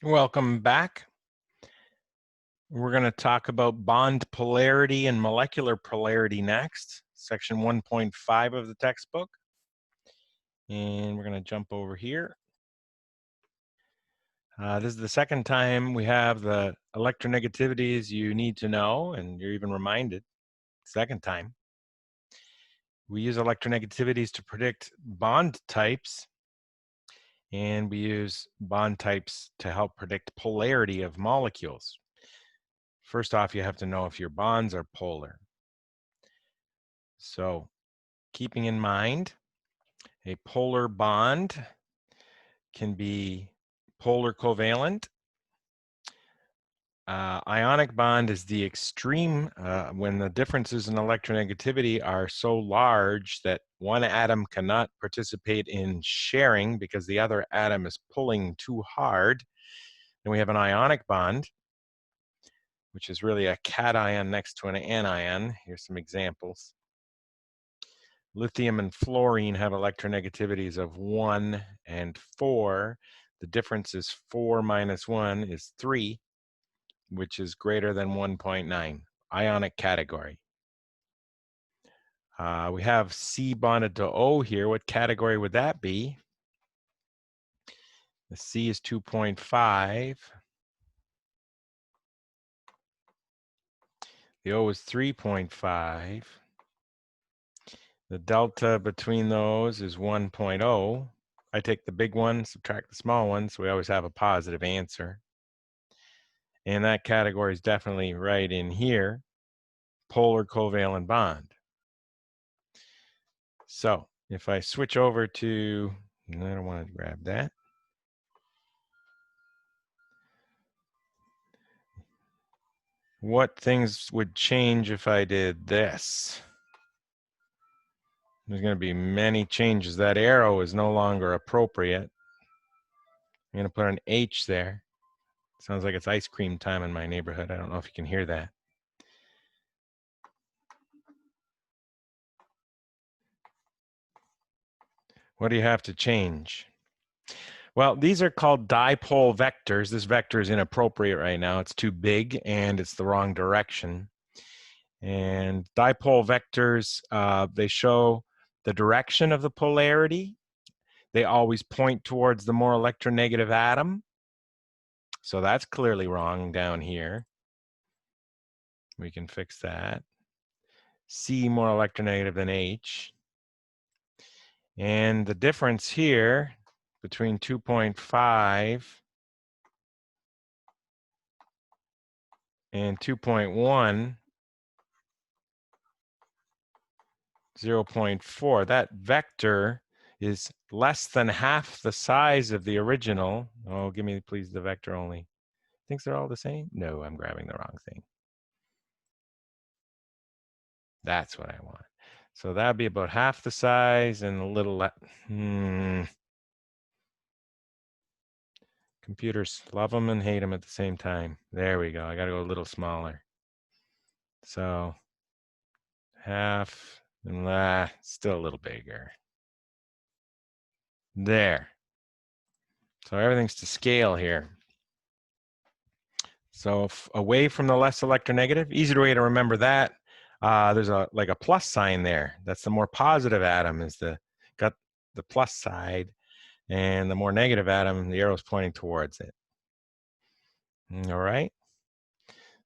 Welcome back. We're going to talk about bond polarity and molecular polarity next, section 1.5 of the textbook. And we're going to jump over here. This is the second time we have the electronegativities you need to know, and you're even reminded, second time. We use electronegativities to predict bond types, and we use bond types to help predict polarity of molecules. First off, you have to know if your bonds are polar. So, keeping in mind, a polar bond can be polar covalent. Ionic bond is the extreme when the differences in electronegativity are so large that one atom cannot participate in sharing because the other atom is pulling too hard. Then we have an ionic bond, which is really a cation next to an anion. Here's some examples. Lithium and fluorine have electronegativities of 1 and 4. The difference is 4 minus 1 is 3, which is greater than 1.9, ionic category. We have C bonded to O here. What category would that be? The C is 2.5. The O is 3.5. The delta between those is 1.0. I take the big one, subtract the small one, so we always have a positive answer. And that category is definitely right in here, polar covalent bond. So if I switch over to, I don't want to grab that. What things would change if I did this? There's going to be many changes. That arrow is no longer appropriate. I'm going to put an H there. Sounds like it's ice cream time in my neighborhood. I don't know if you can hear that. What do you have to change? Well, these are called dipole vectors. This vector is inappropriate right now. It's too big and it's the wrong direction. And dipole vectors, they show the direction of the polarity. They always point towards the more electronegative atom. So that's clearly wrong down here. We can fix that. C more electronegative than H. And the difference here between 2.5 and 2.1, 0.4, that vector is less than half the size of the original. Oh, give me please the vector only. Thinks they're all the same? No, I'm grabbing the wrong thing. That's what I want. So that'd be about half the size and a little less. Computers, love them and hate them at the same time. There we go. I got to go a little smaller. So half and still a little bigger. There. So everything's to scale here. So away from the less electronegative, easier way to remember that. There's like a plus sign there. That's the more positive atom is got the plus side, and the more negative atom, the arrow's pointing towards it. All right.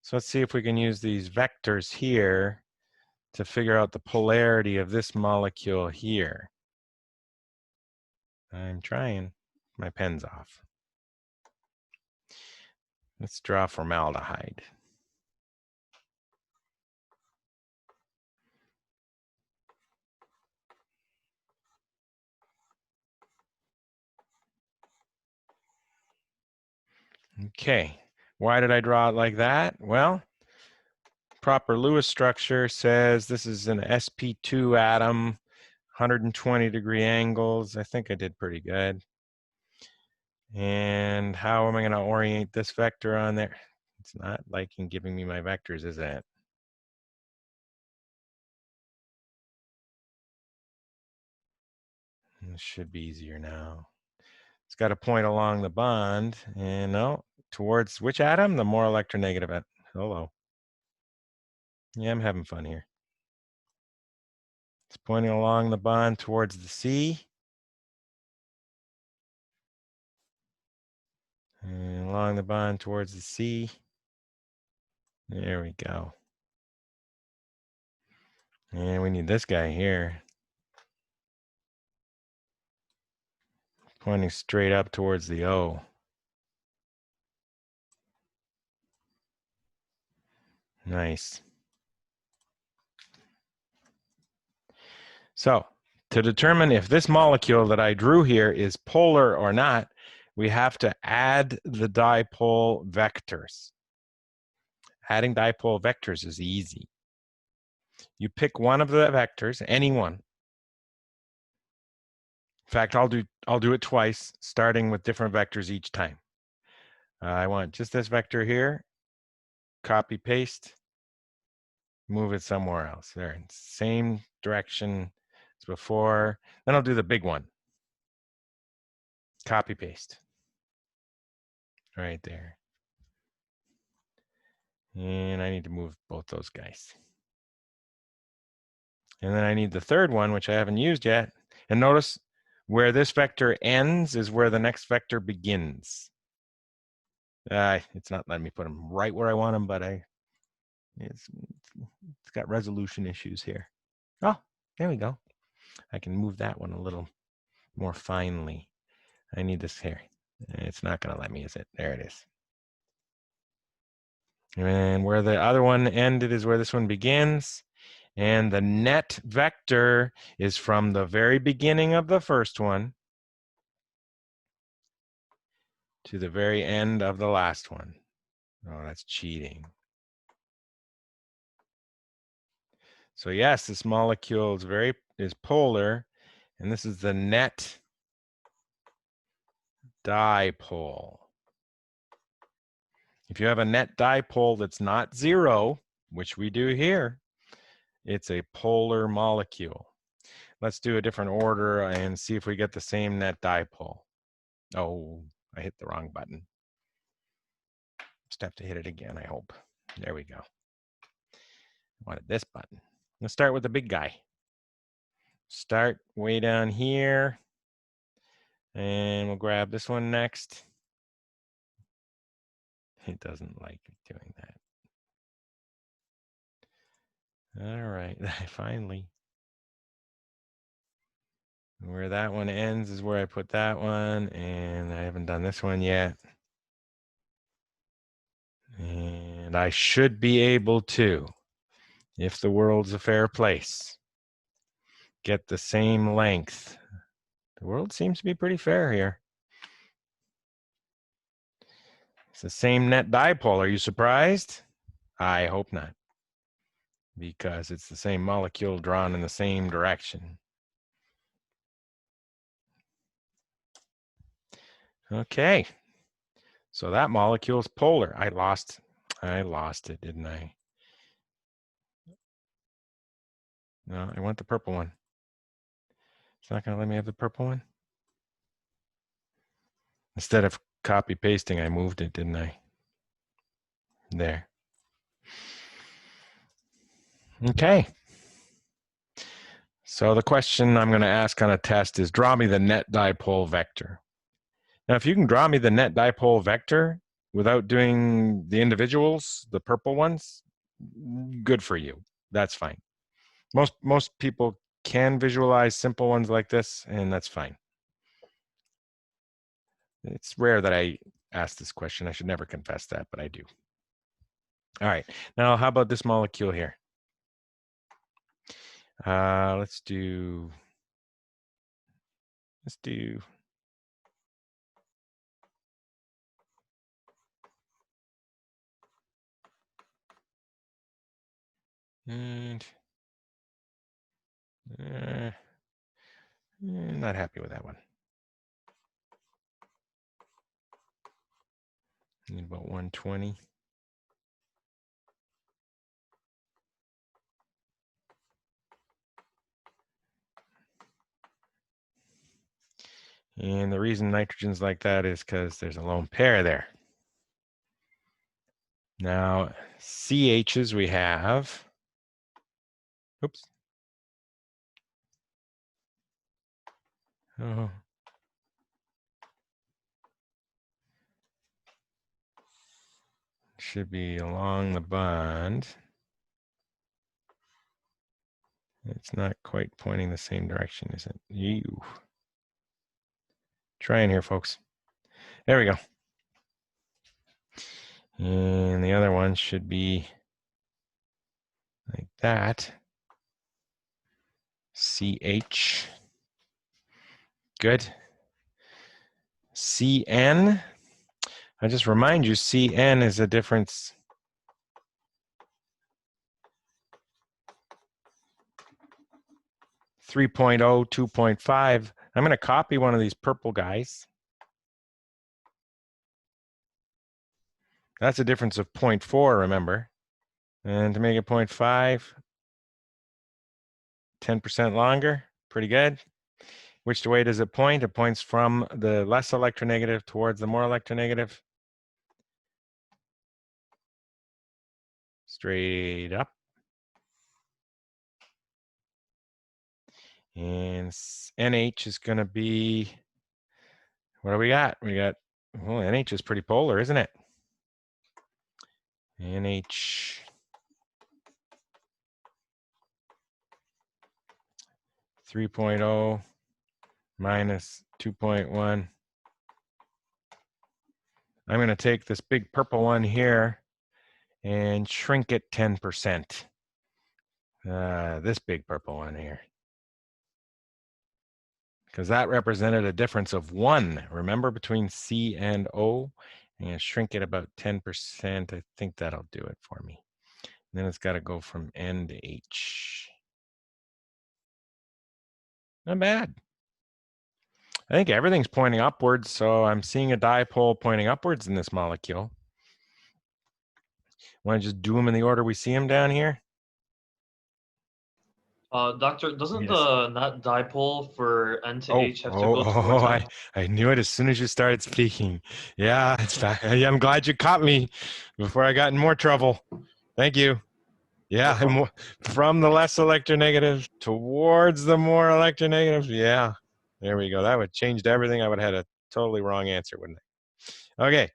So let's see if we can use these vectors here to figure out the polarity of this molecule here. I'm trying. My pen's off. Let's draw formaldehyde. Okay, why did I draw it like that? Well, proper Lewis structure says this is an sp2 atom, 120 degree angles. I think I did pretty good. And how am I going to orient this vector on there? It's not liking giving me my vectors, is it? This should be easier now. It's got to point along the bond, and no, towards which atom? The more electronegative atom. Hello. Yeah, I'm having fun here. It's pointing along the bond towards the C. And along the bond towards the C. There we go. And we need this guy here. Pointing straight up towards the O. Nice. So to determine if this molecule that I drew here is polar or not, we have to add the dipole vectors. Adding dipole vectors is easy. You pick one of the vectors, any one. In fact, I'll do it twice, starting with different vectors each time. I want just this vector here, copy, paste, move it somewhere else. There, same direction as before. Then I'll do the big one. Copy, paste. Right there. And I need to move both those guys. And then I need the third one, which I haven't used yet. And notice where this vector ends is where the next vector begins. It's not letting me put them right where I want them, but it's got resolution issues here. Oh, there we go. I can move that one a little more finely. I need this here. It's not going to let me, is it? There it is. And where the other one ended is where this one begins. And the net vector is from the very beginning of the first one to the very end of the last one. Oh, that's cheating. So yes, this molecule is polar, and this is the net dipole. If you have a net dipole that's not zero, which we do here, it's a polar molecule. Let's do a different order and see if we get the same net dipole. Oh, I hit the wrong button. Just have to hit it again, I hope. There we go. I wanted this button. Let's start with the big guy. Start way down here. And we'll grab this one next. It doesn't like doing that. All right, finally. Where that one ends is where I put that one, and I haven't done this one yet. And I should be able to, if the world's a fair place, get the same length. The world seems to be pretty fair here. It's the same net dipole. Are you surprised? I hope not, because it's the same molecule drawn in the same direction. Okay, so that molecule is polar. I lost it, didn't I? No, I want the purple one. It's not going to let me have the purple one. Instead of copy pasting, I moved it, didn't I? There. Okay. So the question I'm going to ask on a test is, draw me the net dipole vector. Now, if you can draw me the net dipole vector without doing the individuals, the purple ones, good for you. That's fine. Most people can visualize simple ones like this, and that's fine. It's rare that I ask this question. I should never confess that, but I do. All right. Now, how about this molecule here? Let's do and not happy with that one. Need about 120. And the reason nitrogen's like that is because there's a lone pair there. Now, CHs we have, oops. Oh. Should be along the bond. It's not quite pointing the same direction, is it? You. Trying here, folks. There we go. And the other one should be like that. CH. Good. CN. I just remind you, CN is a difference. .0, 2.5. I'm going to copy one of these purple guys. That's a difference of 0.4, remember. And to make it 0.5, 10% longer, pretty good. Which way does it point? It points from the less electronegative towards the more electronegative. Straight up. And NH is going to be, what do we got? We got, well, NH is pretty polar, isn't it? NH. .0 minus 2.1. I'm going to take this big purple one here and shrink it 10%. This big purple one here. Because that represented a difference of 1, remember, between C and O. And shrink it about 10%. I think that'll do it for me. And then it's got to go from N to H. Not bad. I think everything's pointing upwards, so I'm seeing a dipole pointing upwards in this molecule. Want to just do them in the order we see them down here? Doctor, doesn't Yes. the net dipole for N to H have to go towards N? I knew it as soon as you started speaking. Yeah, I'm glad you caught me before I got in more trouble. Thank you. Yeah, No from the less electronegative towards the more electronegative. Yeah, there we go. That would have changed everything. I would have had a totally wrong answer, wouldn't I? Okay,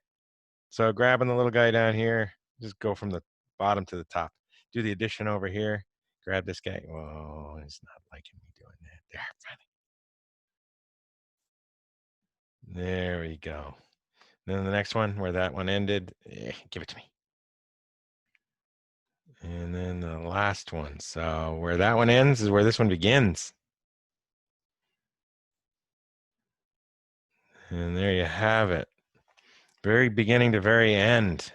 so grabbing the little guy down here, just go from the bottom to the top. Do the addition over here. Grab this guy. Whoa, he's not liking me doing that. There, finally. There we go. Then the next one, where that one ended, give it to me. And then the last one. So where that one ends is where this one begins. And there you have it. Very beginning to very end.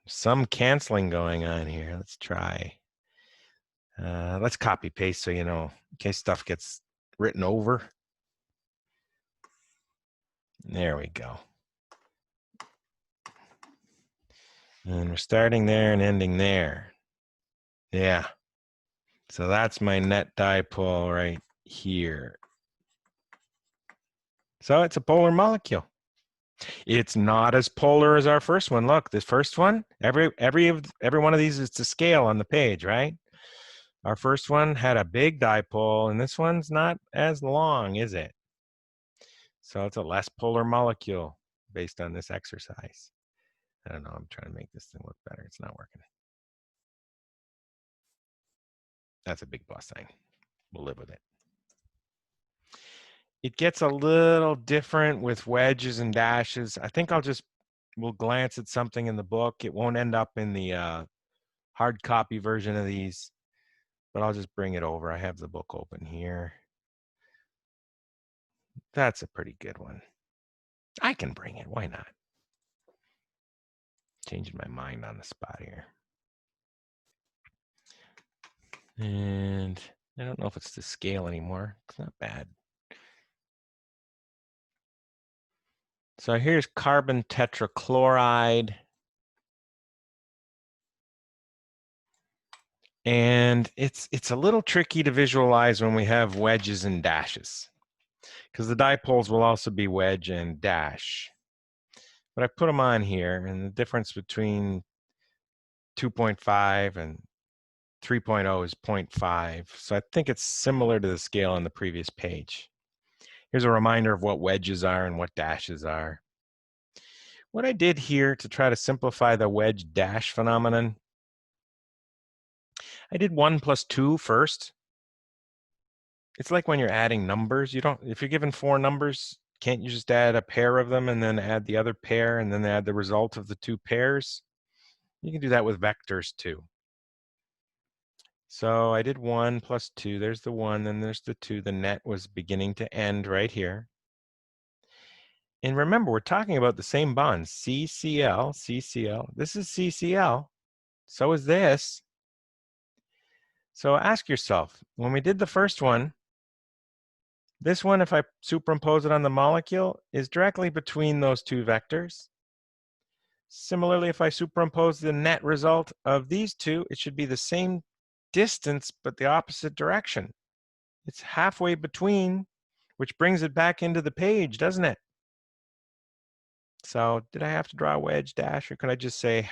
Some canceling going on here. Let's try. Let's copy paste so you know, in case stuff gets written over. There we go. And we're starting there and ending there. Yeah. So that's my net dipole right here. So it's a polar molecule. It's not as polar as our first one. Look, this first one, every one of these is to scale on the page, right? Our first one had a big dipole, and this one's not as long, is it? So it's a less polar molecule based on this exercise. I don't know. I'm trying to make this thing look better. It's not working. That's a big plus sign. We'll live with it. It gets a little different with wedges and dashes. I think we'll glance at something in the book. It won't end up in the hard copy version of these, but I'll just bring it over. I have the book open here. That's a pretty good one. I can bring it. Why not? Changing my mind on the spot here. And I don't know if it's to scale anymore. It's not bad. So here's carbon tetrachloride. And it's a little tricky to visualize when we have wedges and dashes. because the dipoles will also be wedge and dash. But I put them on here, and the difference between 2.5 and 3.0 is 0.5. So I think it's similar to the scale on the previous page. Here's a reminder of what wedges are and what dashes are. What I did here to try to simplify the wedge dash phenomenon, I did 1 plus 2 first. It's like when you're adding numbers, if you're given 4 numbers, can't you just add a pair of them and then add the other pair and then add the result of the 2 pairs? You can do that with vectors too. So I did 1 plus 2, there's the 1, then there's the 2, the net was beginning to end right here. And remember, we're talking about the same bonds, CCl, CCl. This is CCl, so is this. So ask yourself, when we did the first one, this one, if I superimpose it on the molecule, is directly between those 2 vectors. Similarly, if I superimpose the net result of these 2, it should be the same distance, but the opposite direction. It's halfway between, which brings it back into the page, doesn't it? So did I have to draw a wedge dash, or could I just say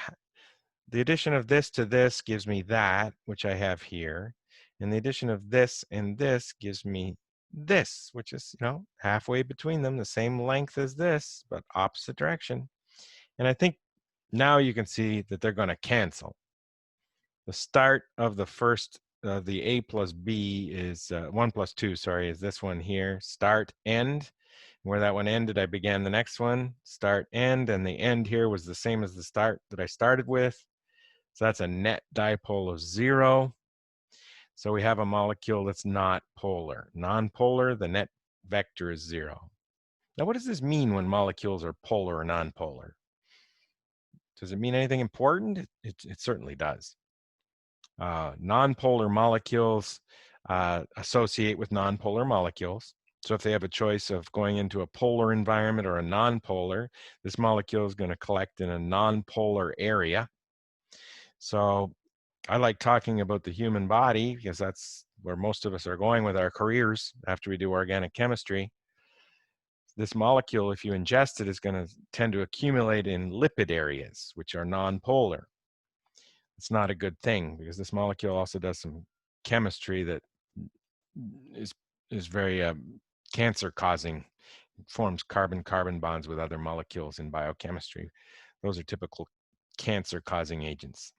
the addition of this to this gives me that, which I have here, and the addition of this and this gives me this, which is, halfway between them, the same length as this, but opposite direction. And I think now you can see that they're going to cancel. The start of the first, the A plus B is 1 plus 2, sorry, is this one here, start, end. Where that one ended, I began the next one, start, end, and the end here was the same as the start that I started with. So that's a net dipole of 0. So we have a molecule that's not polar. Non-polar, the net vector is 0. Now, what does this mean when molecules are polar or non-polar? Does it mean anything important? It certainly does. Non-polar molecules associate with non-polar molecules. So if they have a choice of going into a polar environment or a non-polar, this molecule is going to collect in a non-polar area. So I like talking about the human body because that's where most of us are going with our careers after we do organic chemistry. This molecule, if you ingest it, is going to tend to accumulate in lipid areas, which are non-polar. It's not a good thing because this molecule also does some chemistry that is very cancer-causing. It forms carbon-carbon bonds with other molecules in biochemistry. Those are typical cancer-causing agents.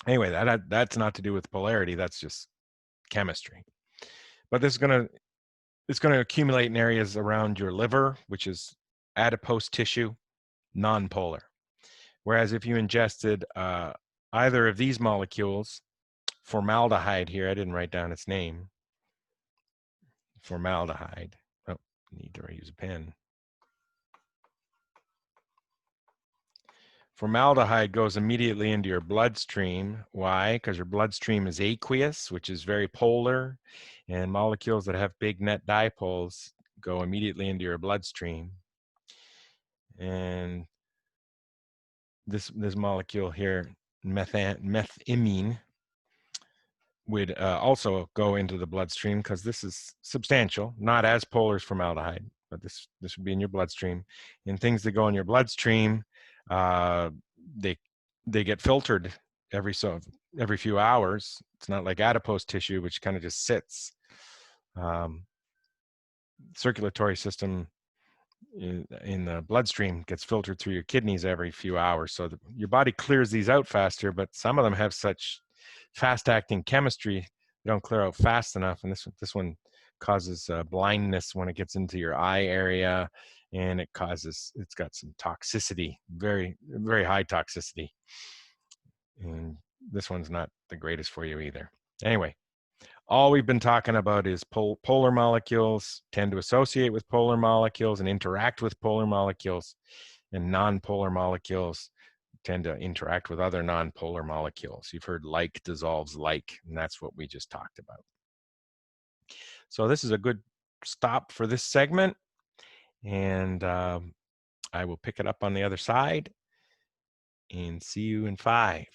Anyway, that's not to do with polarity. That's just chemistry. But this is it's going to accumulate in areas around your liver, which is adipose tissue, non-polar. Whereas if you ingested either of these molecules, formaldehyde here, I didn't write down its name. Formaldehyde. Oh, need to use a pen. Formaldehyde goes immediately into your bloodstream. Why? Because your bloodstream is aqueous, which is very polar, and molecules that have big net dipoles go immediately into your bloodstream. And this molecule here, methimine, would also go into the bloodstream because this is substantial, not as polar as formaldehyde, but this would be in your bloodstream. And things that go in your bloodstream, they get filtered every few hours. It's not like adipose tissue, which kind of just sits. Circulatory system in the bloodstream gets filtered through your kidneys every few hours. So your body clears these out faster, but some of them have such fast-acting chemistry, they don't clear out fast enough. And this one causes blindness when it gets into your eye area, and it's got some toxicity, very, very high toxicity. And this one's not the greatest for you either. Anyway, all we've been talking about is polar molecules tend to associate with polar molecules and interact with polar molecules, and non-polar molecules tend to interact with other non-polar molecules. You've heard like dissolves like, and that's what we just talked about. So this is a good stop for this segment, and I will pick it up on the other side and see you in 5.